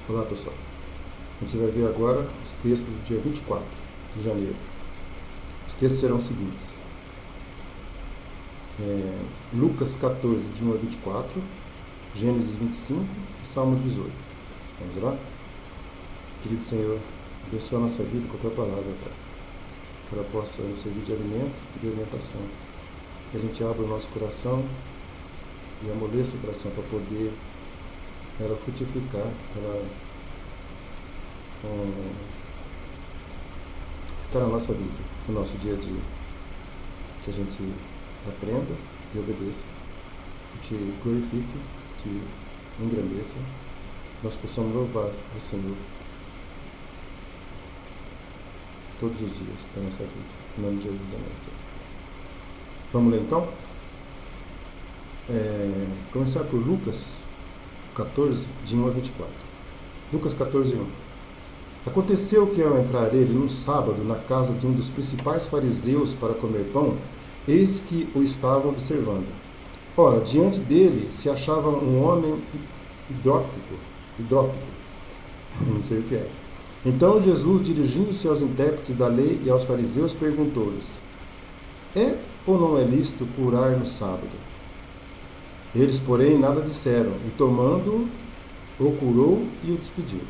Olá pessoal, a gente vai ver agora os textos do dia 24 de janeiro. Os textos serão os seguintes: Lucas 14, de 1 a 24, Gênesis 25 e Salmos 18. Vamos lá? Querido Senhor, abençoa a nossa vida com a Tua palavra, Pai, que ela possa nos servir de alimento e de alimentação. Que a gente abra o nosso coração e amoleça o coração para poder ela frutificar, ela estar na nossa vida, no nosso dia a dia. Que a gente aprenda e obedeça, te glorifique, te engrandeça, nós possamos louvar o Senhor todos os dias da nossa vida. Em nome de Jesus, amém, Senhor. Vamos ler então? Começar por Lucas 14, de 1 a 24. Lucas 14, 1. Aconteceu que, ao entrar ele num sábado na casa de um dos principais fariseus para comer pão, eis que o estavam observando. Ora, diante dele se achava um homem hidrópico, não sei o que é. Então Jesus, dirigindo-se aos intérpretes da lei e aos fariseus, perguntou-lhes: é ou não é lícito curar no sábado? Eles, porém, nada disseram, e tomando-o, o curou e o despediu.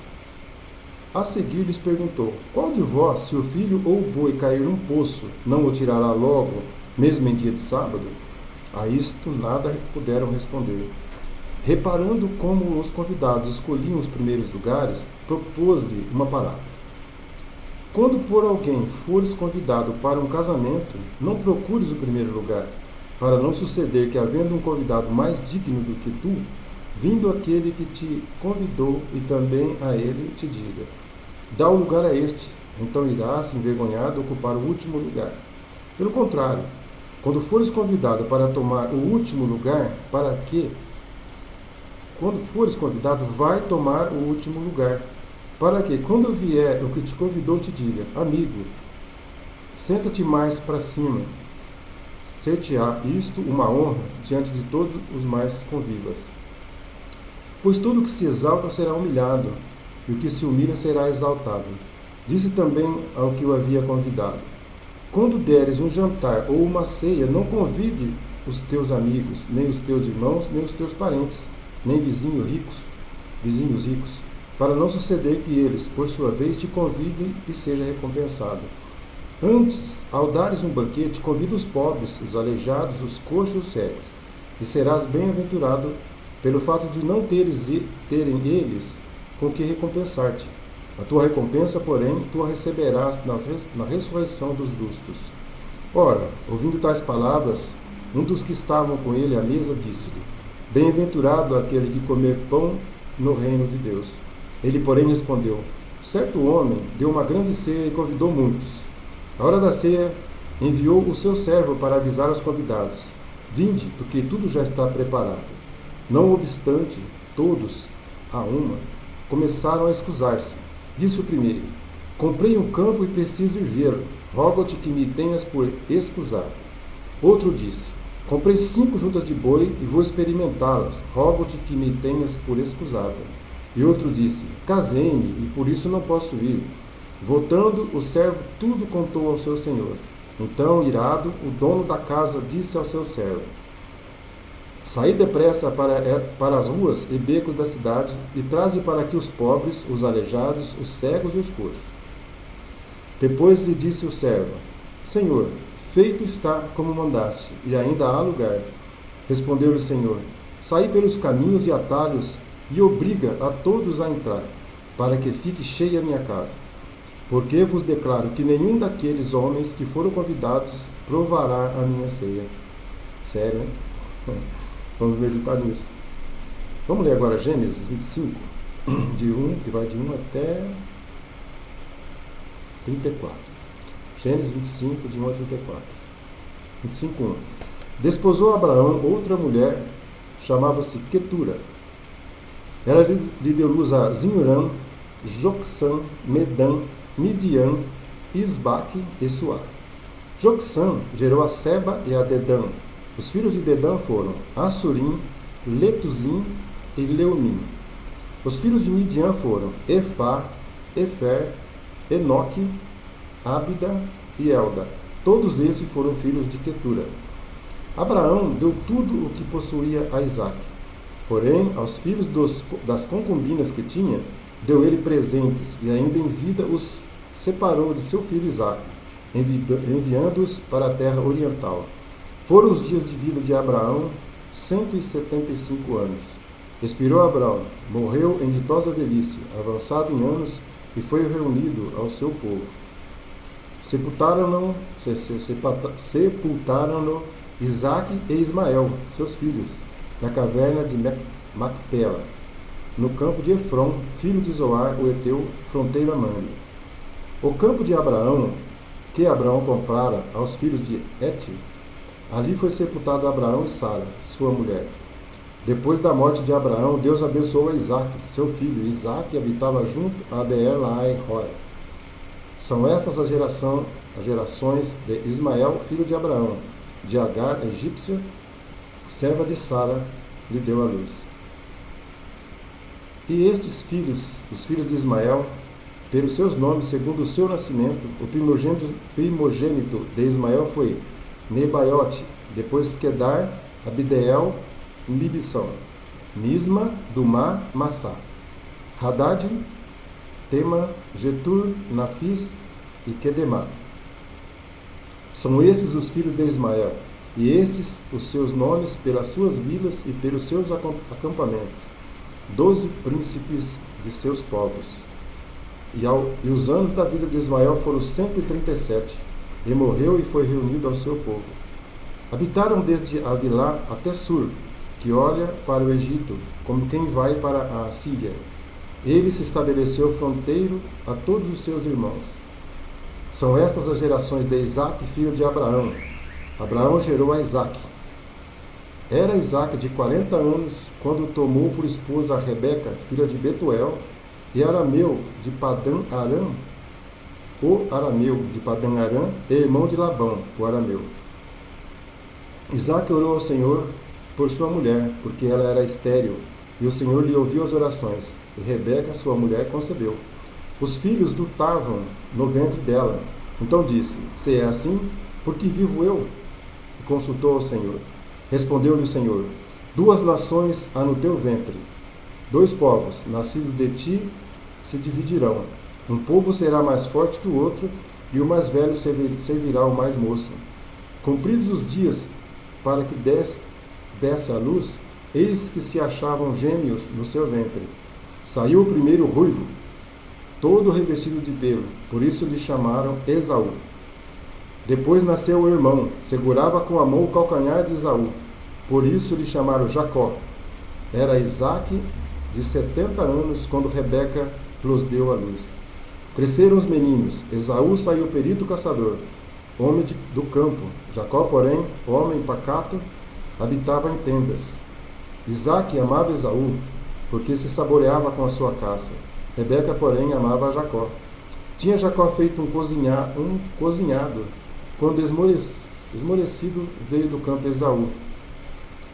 A seguir lhes perguntou: qual de vós, se o filho ou o boi cair num poço, não o tirará logo, mesmo em dia de sábado? A isto nada puderam responder. Reparando como os convidados escolhiam os primeiros lugares, propôs-lhe uma parábola. Quando por alguém fores convidado para um casamento, não procures o primeiro lugar, para não suceder que, havendo um convidado mais digno do que tu, vindo aquele que te convidou e também a ele te diga: dá o lugar a este, então irás, envergonhado, ocupar o último lugar. Pelo contrário, quando fores convidado para tomar o último lugar, quando fores convidado, vai tomar o último lugar, para que, quando vier o que te convidou, te diga: amigo, senta-te mais para cima. Ser-te-á isto uma honra diante de todos os mais convivas. Pois todo o que se exalta será humilhado, e o que se humilha será exaltado. Disse também ao que o havia convidado: quando deres um jantar ou uma ceia, não convide os teus amigos, nem os teus irmãos, nem os teus parentes, nem vizinhos ricos, para não suceder que eles, por sua vez, te convidem e seja recompensado. Antes, ao dares um banquete, convida os pobres, os aleijados, os coxos e os cegos, e serás bem-aventurado pelo fato de não terem eles com que recompensar-te. A tua recompensa, porém, tu a receberás na ressurreição dos justos. Ora, ouvindo tais palavras, um dos que estavam com ele à mesa disse-lhe: bem-aventurado aquele que comer pão no reino de Deus. Ele, porém, respondeu: certo homem deu uma grande ceia e convidou muitos. À hora da ceia, enviou o seu servo para avisar os convidados: vinde, porque tudo já está preparado. Não obstante, todos, a uma, começaram a escusar-se. Disse o primeiro: comprei um campo e preciso ir vê-lo. Rogo-te que me tenhas por escusado. Outro disse: comprei 5 juntas de boi e vou experimentá-las. Rogo-te que me tenhas por escusado. E outro disse: casei-me e por isso não posso ir. Voltando, o servo tudo contou ao seu senhor. Então, irado, o dono da casa disse ao seu servo: saí depressa para as ruas e becos da cidade e traze para aqui os pobres, os aleijados, os cegos e os coxos. Depois lhe disse o servo: Senhor, feito está como mandaste, e ainda há lugar. Respondeu-lhe o Senhor: saí pelos caminhos e atalhos e obriga a todos a entrar, para que fique cheia a minha casa. Porque vos declaro que nenhum daqueles homens que foram convidados provará a minha ceia. Sério, hein? Vamos meditar nisso. Vamos ler agora Gênesis 25, que vai de 1 até 34. Gênesis 25, de 1 a 34. 25:1. Desposou Abraão outra mulher, chamava-se Quetura. Ela lhe deu luz a Zimrã, Jocsã, Medã, Midian, Isbaque e Suá. Jocsã gerou a Seba e a Dedã. Os filhos de Dedã foram Assurim, Letuzim e Leumim. Os filhos de Midian foram Efá, Efer, Enoque, Ábida e Elda. Todos esses foram filhos de Quetura. Abraão deu tudo o que possuía a Isaque. Porém, aos filhos das concubinas que tinha, deu ele presentes, e ainda em vida os separou de seu filho Isaque, enviando-os para a terra oriental. Foram os dias de vida de Abraão 175 anos. Expirou Abraão, morreu em ditosa velhice, avançado em anos, e foi reunido ao seu povo. Sepultaram-no Isaque e Ismael, seus filhos, na caverna de Macpela, no campo de Efron, filho de Zoar, o Eteu, fronteira a Mamre. O campo de Abraão, que Abraão comprara aos filhos de Et, ali foi sepultado Abraão e Sara, sua mulher. Depois da morte de Abraão, Deus abençoou a Isaque, seu filho. Isaque habitava junto a Beer-Lahai-Roi. São estas as gerações de Ismael, filho de Abraão. De Agar, egípcia, serva de Sara, lhe deu a luz. E estes filhos, os filhos de Ismael, pelos seus nomes, segundo o seu nascimento, o primogênito de Ismael foi Nebaiote, depois Quedar, Abideel, Mibsão, Misma, Dumá, Massá, Hadad, Tema, Getur, Nafis e Quedemá. São estes os filhos de Ismael, e estes os seus nomes pelas suas vilas e pelos seus acampamentos, 12 príncipes de seus povos. E os anos da vida de Ismael foram 137, e morreu e foi reunido ao seu povo. Habitaram desde Avilá até Sur, que olha para o Egito, como quem vai para a Síria. Ele se estabeleceu fronteiro a todos os seus irmãos. São estas as gerações de Isaque, filho de Abraão. Abraão gerou a Isaque. Era Isaque de 40 anos, quando tomou por esposa a Rebeca, filha de Betuel, e Arameu de Padã-Arã, o Arameu de Padã-Arã, e irmão de Labão, o Arameu. Isaque orou ao Senhor por sua mulher, porque ela era estéril, e o Senhor lhe ouviu as orações, e Rebeca, sua mulher, concebeu. Os filhos lutavam no ventre dela. Então disse: se é assim, por que vivo eu? E consultou ao Senhor. Respondeu-lhe o Senhor: 2 nações há no teu ventre, 2 povos, nascidos de ti, se dividirão. Um povo será mais forte que o outro, e o mais velho servirá ao mais moço. Cumpridos os dias para que desse à luz, eis que se achavam gêmeos no seu ventre. Saiu o primeiro ruivo, todo revestido de pelo, por isso lhe chamaram Esaú. Depois nasceu o irmão, segurava com a mão o calcanhar de Esaú, por isso lhe chamaram Jacó. Era Isaque de 70 anos, quando Rebeca los deu à luz. Cresceram os meninos, Esaú saiu perito caçador, homem do campo. Jacó, porém, homem pacato, habitava em tendas. Isaque amava Esaú, porque se saboreava com a sua caça. Rebeca, porém, amava a Jacó. Tinha Jacó feito um cozinhado, quando esmorecido veio do campo Esaú.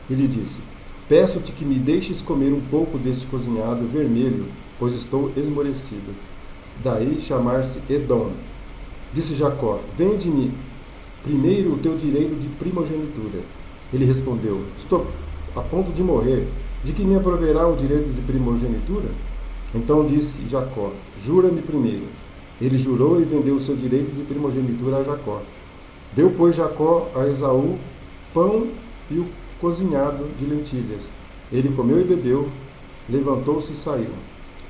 E lhe disse: peço-te que me deixes comer um pouco deste cozinhado vermelho, pois estou esmorecido. Daí chamar-se Edom. Disse Jacó: vende-me primeiro o teu direito de primogenitura. Ele respondeu: estou a ponto de morrer. De que me aproverá o direito de primogenitura? Então disse Jacó: jura-me primeiro. Ele jurou e vendeu o seu direito de primogenitura a Jacó. Deu, pois, Jacó a Esaú pão e o cozinhado de lentilhas. Ele comeu e bebeu, levantou-se e saiu.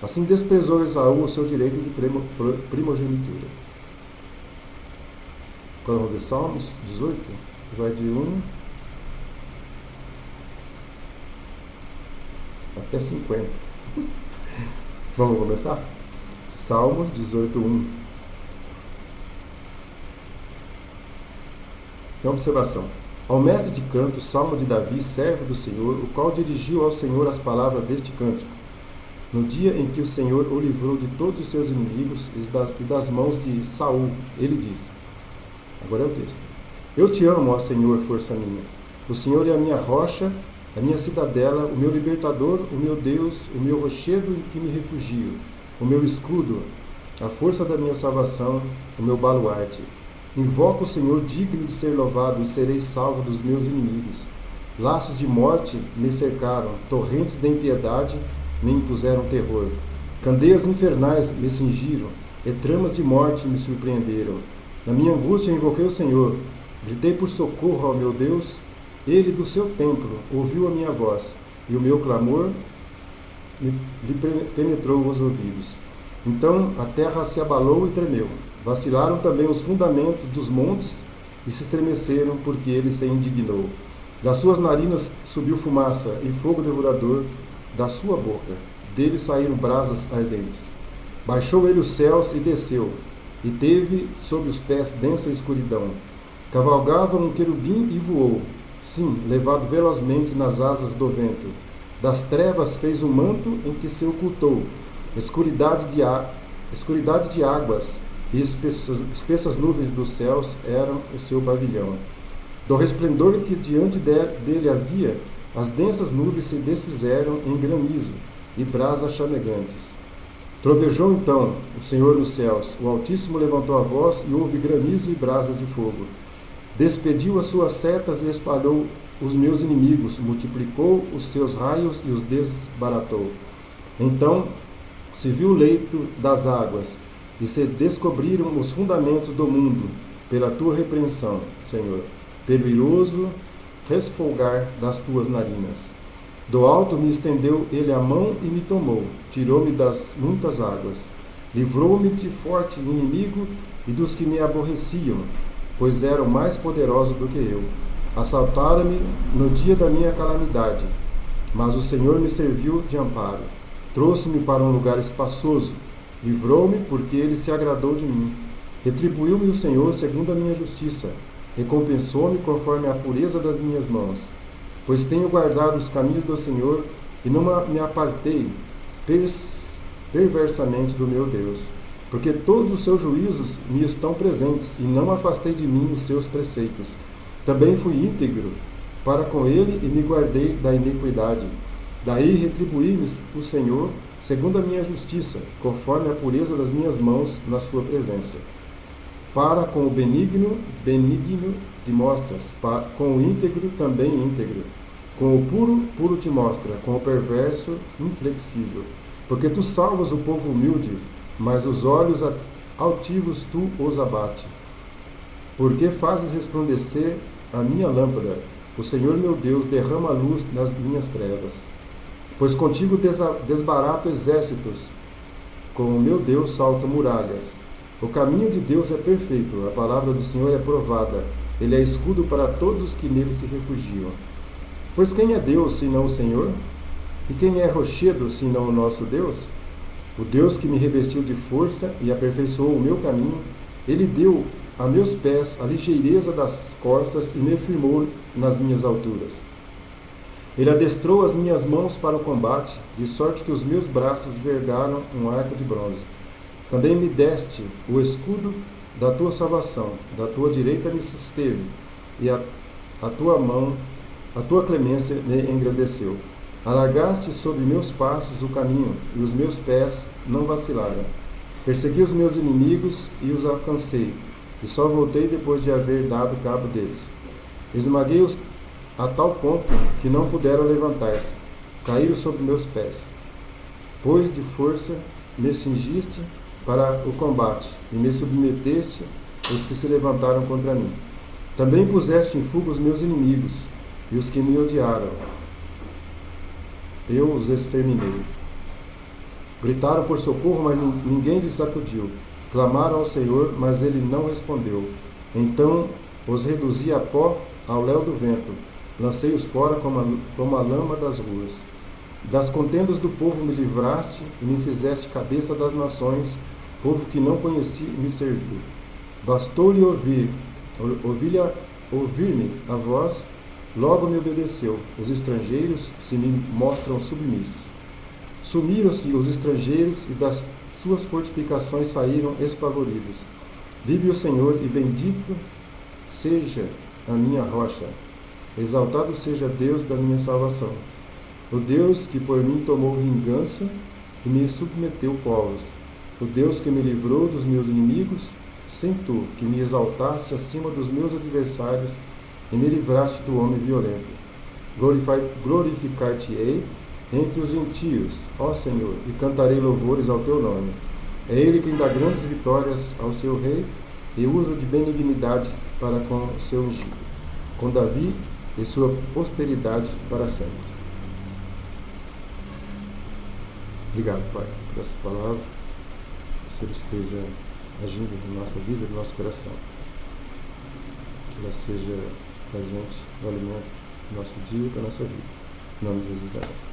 Assim desprezou Esaú o seu direito de primogenitura. Agora vamos ver Salmos 18, vai de 1 até 50. Vamos começar? Salmos 18, 1. Tem observação. Ao mestre de canto, salmo de Davi, servo do Senhor, o qual dirigiu ao Senhor as palavras deste cântico, no dia em que o Senhor o livrou de todos os seus inimigos e das mãos de Saul, ele disse, agora é o texto: eu te amo, ó Senhor, força minha. O Senhor é a minha rocha a minha cidadela, o meu libertador, o meu Deus, o meu rochedo em que me refugio, o meu escudo, a força da minha salvação, o meu baluarte. Invoco o Senhor digno de ser louvado e serei salvo dos meus inimigos. Laços de morte me cercaram, torrentes de impiedade me impuseram terror. Candeias infernais me cingiram, e tramas de morte me surpreenderam. Na minha angústia invoquei o Senhor, gritei por socorro ao meu Deus. Ele do seu templo ouviu a minha voz, e o meu clamor lhe penetrou os ouvidos. Então a terra se abalou e tremeu. Vacilaram também os fundamentos dos montes e se estremeceram, porque ele se indignou. Das suas narinas subiu fumaça e fogo devorador da sua boca. Dele saíram brasas ardentes. Baixou ele os céus e desceu, e teve sob os pés densa escuridão. Cavalgava um querubim e voou, sim, levado velozmente nas asas do vento. Das trevas fez um manto em que se ocultou. Escuridade de águas e espessas nuvens dos céus eram o seu pavilhão. Do resplendor que diante dele havia, as densas nuvens se desfizeram em granizo e brasas chamegantes. Trovejou então o Senhor nos céus, o Altíssimo levantou a voz e houve granizo e brasas de fogo. Despediu as suas setas e espalhou os meus inimigos, multiplicou os seus raios e os desbaratou. Então se viu o leito das águas, e se descobriram os fundamentos do mundo, pela tua repreensão, Senhor, pelo iroso resfolgar das tuas narinas. Do alto me estendeu ele a mão e me tomou, tirou-me das muitas águas, livrou-me de forte inimigo e dos que me aborreciam, pois eram mais poderosos do que eu. Assaltaram-me no dia da minha calamidade, mas o Senhor me serviu de amparo. Trouxe-me para um lugar espaçoso, livrou-me porque ele se agradou de mim. Retribuiu-me o Senhor segundo a minha justiça, recompensou-me conforme a pureza das minhas mãos. Pois tenho guardado os caminhos do Senhor e não me apartei perversamente do meu Deus, porque todos os seus juízos me estão presentes e não afastei de mim os seus preceitos. Também fui íntegro para com ele e me guardei da iniquidade. Daí retribuí-me o Senhor segundo a minha justiça, conforme a pureza das minhas mãos na sua presença. Para com o benigno te mostras, com o íntegro também íntegro. Com o puro, puro te mostra, com o perverso, inflexível. Porque tu salvas o povo humilde, mas os olhos altivos tu os abate. Porque fazes resplandecer a minha lâmpada, o Senhor meu Deus derrama a luz nas minhas trevas. Pois contigo desbarato exércitos, com o meu Deus salto muralhas. O caminho de Deus é perfeito, a palavra do Senhor é provada, ele é escudo para todos os que nele se refugiam. Pois quem é Deus, senão o Senhor? E quem é rochedo, senão o nosso Deus? O Deus que me revestiu de força e aperfeiçoou o meu caminho, ele deu a meus pés a ligeireza das corças e me firmou nas minhas alturas. Ele adestrou as minhas mãos para o combate, de sorte que os meus braços vergaram um arco de bronze. Também me deste o escudo da tua salvação, da tua direita me susteve, e a tua clemência me engrandeceu. Alargaste sobre meus passos o caminho, e os meus pés não vacilaram. Persegui os meus inimigos e os alcancei, e só voltei depois de haver dado cabo deles. Esmaguei-os a tal ponto que não puderam levantar-se, caíram sobre meus pés. Pois de força me cingiste para o combate, e me submeteste os que se levantaram contra mim. Também puseste em fuga os meus inimigos, e os que me odiaram. Eu os exterminei. Gritaram por socorro, mas ninguém lhes acudiu. Clamaram ao Senhor, mas ele não respondeu. Então os reduzi a pó ao léu do vento. Lancei-os fora como a lama das ruas. Das contendas do povo me livraste e me fizeste cabeça das nações, povo que não conheci me serviu. Bastou-lhe ouvir-me a voz, logo me obedeceu. Os estrangeiros se me mostram submissos. Sumiram-se os estrangeiros e das suas fortificações saíram espavoridos. Vive o Senhor e bendito seja a minha rocha. Exaltado seja Deus da minha salvação. O Deus que por mim tomou vingança e me submeteu povos. O Deus que me livrou dos meus inimigos, sem tu, que me exaltaste acima dos meus adversários e me livraste do homem violento. Glorificar-te-ei entre os gentios, ó Senhor, e cantarei louvores ao teu nome. É ele quem dá grandes vitórias ao seu rei e usa de benignidade para com o seu ungido, com Davi e sua posteridade para sempre. Obrigado, Pai, por essa palavra. Que Ele esteja agindo na nossa vida, no nosso coração. Que ela seja para a gente o alimento do nosso dia e para a nossa vida. Em nome de Jesus, amém.